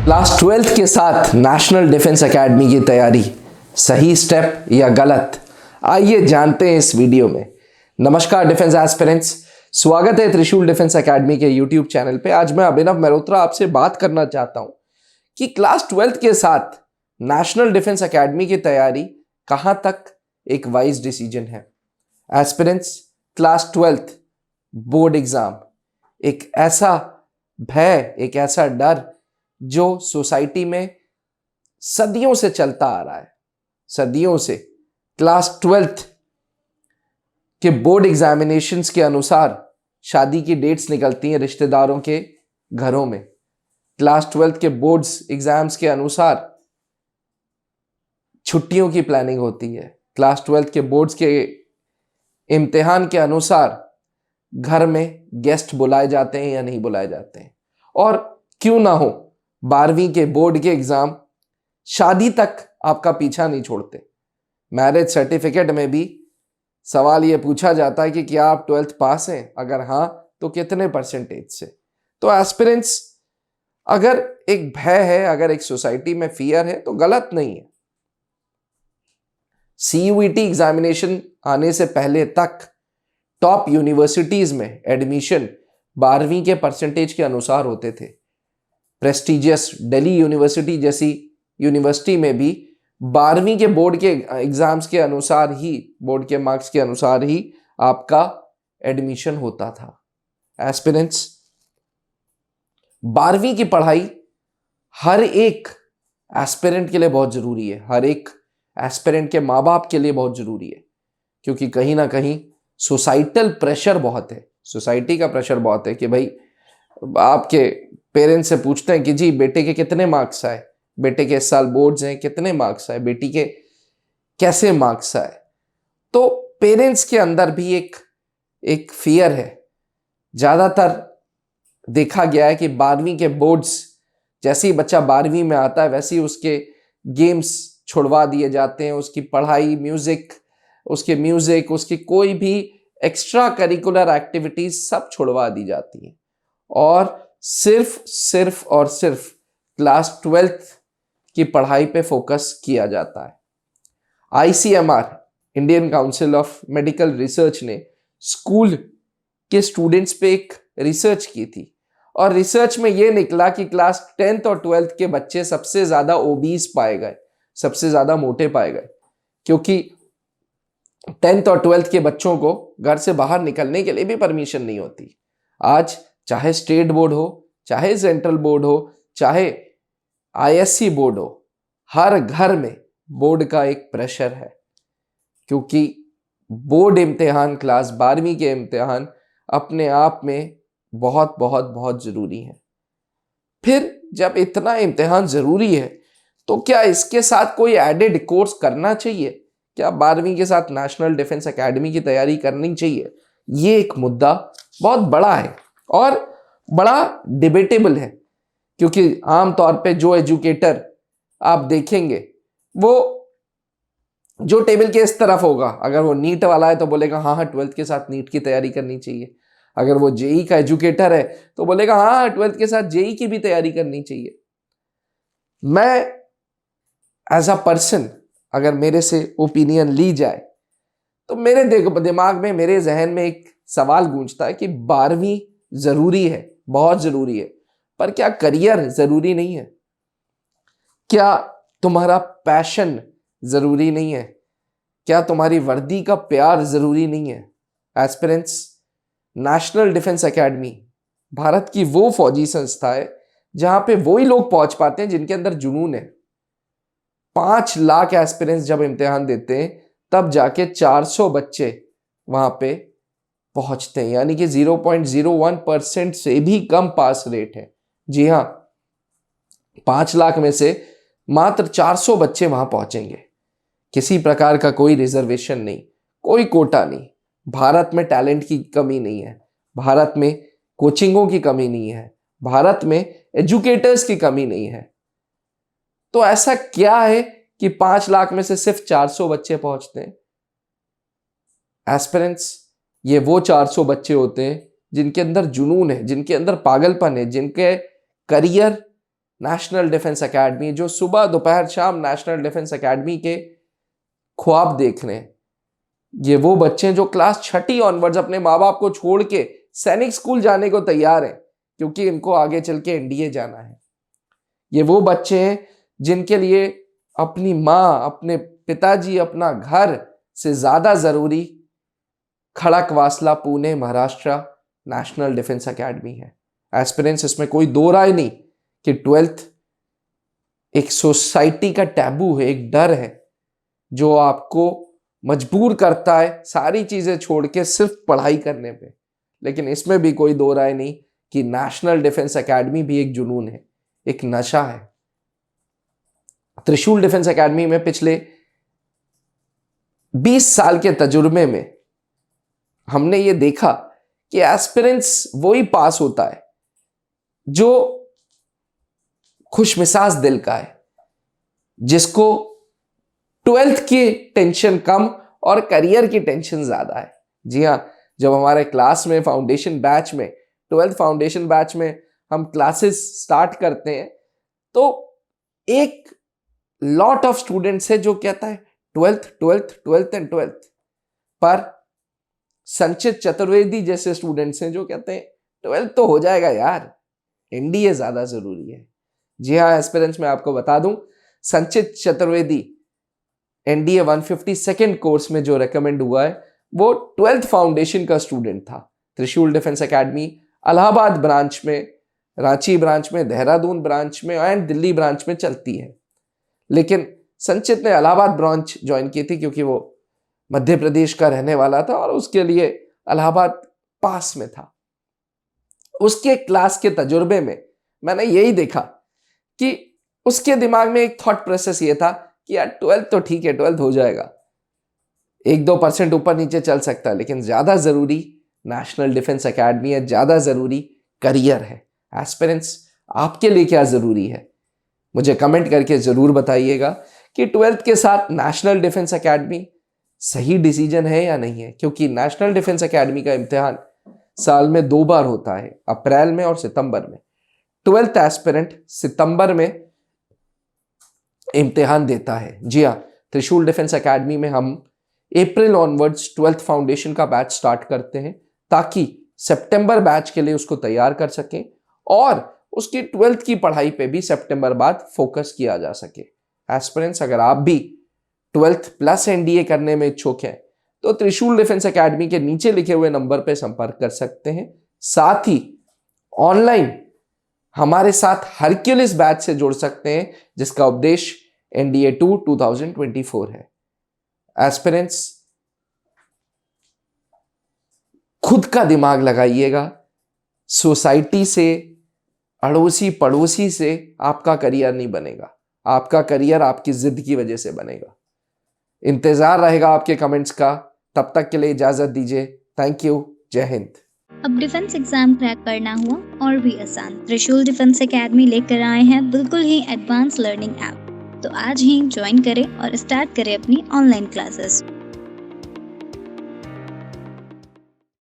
Class 12th के साथ national defence academy की तैयारी सही स्टेप या गलत, आइए जानते हैं इस वीडियो में। नमस्कार डिफेंस एस्पिरेंट्स, स्वागत है त्रिशूल डिफेंस एकेडमी के यूट्यूब चैनल पे। आज मैं अभिनव मेहरोत्रा आपसे बात करना चाहता हूं कि क्लास 12th के साथ नेशनल डिफेंस एकेडमी की तैयारी कहां तक एक वाइज डिसीजन है। Aspirants, class 12th board exam एक ऐसा भय, एक ऐसा डर जो सोसाइटी में सदियों से चलता आ रहा है। सदियों से क्लास 12th के बोर्ड एग्जामिनेशंस के अनुसार शादी की डेट्स निकलती हैं रिश्तेदारों के घरों में। क्लास 12th के बोर्ड्स एग्जाम्स के अनुसार छुट्टियों की प्लानिंग होती है। क्लास 12th के बोर्ड्स के इम्तिहान के अनुसार घर में गेस्ट बुलाए जाते हैं या नहीं बुलाए जाते हैं। और क्यों ना हो, 12वीं के बोर्ड के एग्जाम शादी तक आपका पीछा नहीं छोड़ते। मैरिज सर्टिफिकेट में भी सवाल यह पूछा जाता है कि क्या आप 12th पास हैं, अगर हां तो कितने परसेंटेज से। तो एस्पिरेंट्स, अगर एक भय है, अगर एक सोसाइटी में फियर है तो गलत नहीं है। CUET एग्जामिनेशन आने से पहले तक टॉप यूनिवर्सिटीज में एडमिशन 12वीं के परसेंटेज के अनुसार होते थे। प्रेस्टिजियस दिल्ली यूनिवर्सिटी जैसी यूनिवर्सिटी में भी 12वीं के बोर्ड के एग्जाम्स के अनुसार ही, बोर्ड के मार्क्स के अनुसार ही आपका एडमिशन होता था। एस्पिरेंट्स, 12वीं की पढ़ाई हर एक एस्पिरेंट के लिए बहुत जरूरी है, हर एक एस्पिरेंट के माँ बाप के लिए बहुत जरूरी है, क्योंकि कहीं ना कहीं सोसाइटल प्रेशर बहुत है, सोसाइटी का प्रेशर बहुत है कि भाई आपके पेरेंट्स से पूछते हैं कि जी बेटे के कितने मार्क्स आए, बेटे के इस साल बोर्ड्स हैं कितने मार्क्स आए, बेटी के कैसे मार्क्स आए। तो पेरेंट्स के अंदर भी एक फियर है। ज्यादातर देखा गया है कि 12वीं के बोर्ड्स, जैसे ही बच्चा 12वीं में आता है वैसे ही उसके गेम्स छुड़वा दिए जाते हैं, उसकी पढ़ाई, उसकी कोई भी एक्स्ट्रा करिकुलर एक्टिविटीज सब छुड़वा दी जाती हैं और सिर्फ और सिर्फ क्लास 12th की पढ़ाई पे फोकस किया जाता है। ICMR, Indian council of medical research, ने स्कूल के स्टूडेंट्स पे एक रिसर्च की थी और रिसर्च में यह निकला कि क्लास 10th और 12th के बच्चे सबसे ज्यादा ओबीस पाए गए, सबसे ज्यादा मोटे पाए गए, क्योंकि 10th और 12th के बच्चों को घर से बाहर निकलने के लिए भी परमिशन नहीं होती। आज चाहे स्टेट बोर्ड हो, चाहे सेंट्रल बोर्ड हो, चाहे ISC बोर्ड हो, हर घर में बोर्ड का एक प्रेशर है, क्योंकि बोर्ड इम्तिहान, क्लास 12वीं के इम्तिहान अपने आप में बहुत बहुत बहुत जरूरी है। फिर जब इतना इम्तिहान जरूरी है तो क्या इसके साथ कोई एडेड कोर्स करना चाहिए? क्या 12वीं के साथ नेशनल डिफेंस एकेडमी की तैयारी करनी चाहिए? ये एक मुद्दा बहुत बड़ा है और बड़ा डिबेटेबल है, क्योंकि आमतौर पे जो एजुकेटर आप देखेंगे वो जो टेबल के इस तरफ होगा, अगर वो नीट वाला है तो बोलेगा हाँ 12th के साथ नीट की तैयारी करनी चाहिए। अगर वो जेई का एजुकेटर है तो बोलेगा हाँ 12th के साथ जेई की भी तैयारी करनी चाहिए। मैं एज अ पर्सन, अगर मेरे से ओपिनियन ली जाए तो मेरे दिमाग में, मेरे जहन में एक सवाल गूंजता है कि 12वीं जरूरी है, बहुत जरूरी है, पर क्या करियर जरूरी नहीं है? क्या तुम्हारा पैशन जरूरी नहीं है? क्या तुम्हारी वर्दी का प्यार जरूरी नहीं है? Aspirants, national defence academy Bharat की वो फौजी संस्था है जहां पे वही लोग पहुंच पाते हैं जिनके अंदर जुनून है। 5 लाख एस्पिरेंट्स जब इम्तिहान देते हैं तब जाके 400 बच्चे वहां पे पहुंचते हैं, यानी कि 0.01% से भी कम पास रेट है। जी हां, 5 लाख में से मात्र 400 बच्चे वहां पहुंचेंगे। किसी प्रकार का कोई रिजर्वेशन नहीं, कोई कोटा नहीं। भारत में टैलेंट की कमी नहीं है, भारत में कोचिंगों की कमी नहीं है, भारत में एजुकेटर्स की कमी नहीं है। तो ऐसा क्या है कि 5 लाख में से सिर्फ 400 बच्चे पहुंचते हैं? एस्पिरेंट्स, ये वो 400 बच्चे होते हैं जिनके अंदर जुनून है, जिनके अंदर पागलपन है, जिनके करियर नेशनल डिफेंस एकेडमी, जो सुबह दोपहर शाम नेशनल डिफेंस एकेडमी के ख्वाब देख रहे हैं, ये वो बच्चे जो क्लास 6ठी ऑनवर्ड्स अपने माँ बाप को छोड़ के सैनिक स्कूल जाने को तैयार हैं क्योंकि इनको आगे चल के एनडीए जाना है। ये वो बच्चे हैं जिनके लिए अपनी माँ, अपने पिताजी, अपना घर से ज्यादा जरूरी Khadakwasla, Pune, Maharashtra national defence academy है। एस्पिरेंट्स, इसमें कोई दो राय नहीं कि 12th एक सोसाइटी का टैबू है, एक डर है जो आपको मजबूर करता है सारी चीजें छोड़ के सिर्फ पढ़ाई करने पे। लेकिन इसमें भी कोई दो राय नहीं कि नेशनल डिफेंस एकेडमी भी एक जुनून है, एक नशा है। त्रिशूल डिफेंस एकेडमी में पिछले 20 साल के तजुर्बे में हमने ये देखा कि एस्पिरेंट्स वही पास होता है जो खुशमिजाज दिल का है, जिसको 12th की टेंशन कम और करियर की टेंशन ज्यादा है। जी हाँ, जब हमारे क्लास में फाउंडेशन बैच में 12th फाउंडेशन बैच में हम क्लासेस स्टार्ट करते हैं तो एक लॉट ऑफ स्टूडेंट्स है जो कहता है 12th एंड 12th, पर संचित चतुर्वेदी जैसे स्टूडेंट्स हैं जो कहते हैं 12th तो हो जाएगा यार, एनडीए ज्यादा जरूरी है। जी हाँ एस्पिरेंट्स, मैं आपको बता दूं, संचित चतुर्वेदी एनडीए 152nd कोर्स में जो रेकमेंड हुआ है वो 12th फाउंडेशन का स्टूडेंट था। त्रिशूल डिफेंस एकेडमी इलाहाबाद ब्रांच में, रांची ब्रांच में, देहरादून ब्रांच में एंड दिल्ली ब्रांच में चलती है। लेकिन संचित ने इलाहाबाद ब्रांच ज्वाइन की थी क्योंकि वो मध्य प्रदेश का रहने वाला था और उसके लिए इलाहाबाद पास में था। उसके क्लास के तजुर्बे में मैंने यही देखा कि उसके दिमाग में एक थॉट प्रोसेस ये था कि यार 12th तो ठीक है, 12th हो जाएगा, 1-2% ऊपर नीचे चल सकता है, लेकिन ज्यादा जरूरी नेशनल डिफेंस एकेडमी है, ज्यादा जरूरी करियर है। एस्पिरेंट्स, आपके लिए क्या जरूरी है? मुझे कमेंट करके जरूर बताइएगा कि 12th के साथ नेशनल डिफेंस एकेडमी सही डिसीजन है या नहीं है, क्योंकि नेशनल डिफेंस एकेडमी का इम्तिहान साल में 2 बार होता है, अप्रैल में और सितंबर में। 12th एस्पिरेंट सितंबर में इम्तिहान देता है। जी हाँ, त्रिशूल डिफेंस एकेडमी में हम अप्रैल ऑनवर्ड्स 12th फाउंडेशन का बैच स्टार्ट करते हैं ताकि सितंबर बैच के लिए उसको तैयार कर सकें और उसकी 12th की पढ़ाई पे भी सितंबर बाद फोकस किया जा सके। एस्पिरेंट्स, अगर आप भी 12th प्लस एनडीए करने में इच्छुक हैं तो त्रिशूल डिफेंस एकेडमी के नीचे लिखे हुए नंबर पर संपर्क कर सकते हैं। साथ ही ऑनलाइन हमारे साथ हरक्यूलिस बैच से जुड़ सकते हैं जिसका उद्देश्य एनडीए 2 2024 है। एस्पिरेंट्स, खुद का दिमाग लगाइएगा, सोसाइटी से, अड़ोसी पड़ोसी से आपका करियर नहीं बनेगा, आपका करियर आपकी जिद की वजह से बनेगा। इंतजार रहेगा आपके कमेंट्स का, तब तक के लिए इजाजत दीजिए। थैंक यू, जय हिंद। अब डिफेंस एग्जाम क्रैक करना हुआ और भी आसान, त्रिशूल डिफेंस एकेडमी लेकर आए हैं बिल्कुल ही एडवांस लर्निंग ऐप। तो आज ही ज्वाइन करें और स्टार्ट करें अपनी ऑनलाइन क्लासेस।